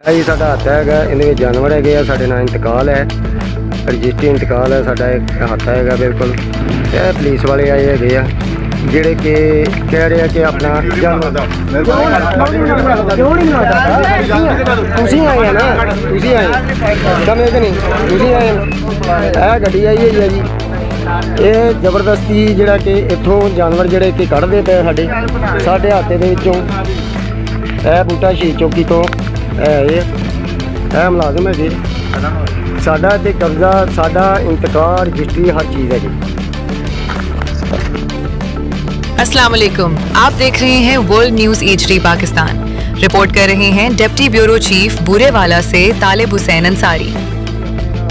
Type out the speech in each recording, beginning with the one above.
जी साडा हत्थ हैगा, इहदे विच जानवर हैगे आ, साडे नाल इंतकाल है, रजिस्ट्री इंतकाल है, साडा एक हत्थ हैगा बिल्कुल। ते पुलिस वाले आए हैगे आ ਜਿਹੜੇ कि कह रहे हैं कि अपना ਤੁਸੀਂ ਆਏ ਆ ਨਾ, ਤੁਸੀਂ ਆਏ ਸਮਝਦੇ ਕਿ ਨਹੀਂ, ਤੁਸੀਂ ਆਏ। ਇਹ ਗੱਡੀ ਆਈ ਹੋਈ ਹੈ ਜੀ, ਇਹ ਜ਼ਬਰਦਸਤੀ ਜਿਹੜਾ ਕਿ ਇੱਥੋਂ ਜਾਨਵਰ ਜਿਹੜੇ ਕਿ ਕੱਢਦੇ ਪਏ ਸਾਡੇ ਹਾਤੇ ਦੇ ਵਿੱਚੋਂ। ਇਹ ਬੂਟਾ ਸ਼ਹੀਦ ਚੌਕੀ ਤੋਂ ਇਹ ਮੁਲਾਜ਼ਮ ਹੈਗੇ, ਸਾਡਾ ਤੇ ਕਬਜ਼ਾ, ਸਾਡਾ इंतकाल रजिस्ट्री हर चीज़ है जी। अस्सलाम वालेकुम, आप देख रहे हैं world news HD Pakistan. Report कर रहे हैं डिप्टी ब्यूरो चीफ बूरेवाला से तालिब हुसैन अंसारी।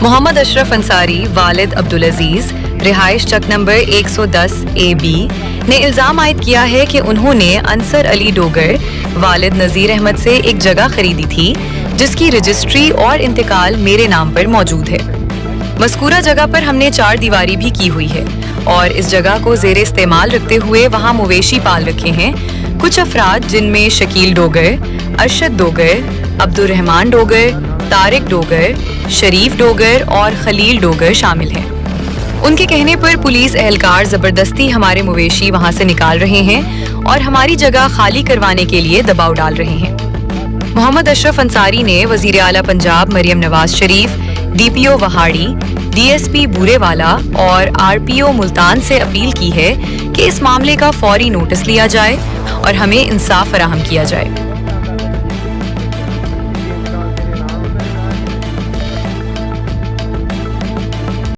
मोहम्मद अशरफ अंसारी वालिद अब्दुल अजीज रिहाइश चक नंबर 110 AB ने इल्ज़ाम आयद किया है कि उन्होंने अंसर अली डोगर वालिद नज़ीर अहमद से एक जगह खरीदी थी जिसकी रजिस्ट्री और इंतकाल मेरे नाम पर मौजूद है। मज़कूरा जगह पर हमने 4 दीवारी भी की हुई है और इस जगह को ज़ेर इस्तेमाल रखते हुए वहाँ मवेशी पाल रखे हैं कुछ अफराद, जिनमें शकील डोगर, अरशद डोगर, अब्दुर्रहमान डोगर, तारिक डोगर, शरीफ डोगर और खलील डोगर शामिल हैं। उनके कहने पर पुलिस एहलकार ज़बरदस्ती हमारे मवेशी वहाँ से निकाल रहे हैं और हमारी जगह खाली करवाने के लिए दबाव डाल रहे हैं। मोहम्मद अशरफ अंसारी ने वज़ीर आला पंजाब मरियम नवाज शरीफ, DPO वहाड़ी, DSP बूरेवाला और RPO मुल्तान से अपील की है कि इस मामले का फौरी नोटिस लिया जाए और हमें इंसाफ फराहम किया जाए।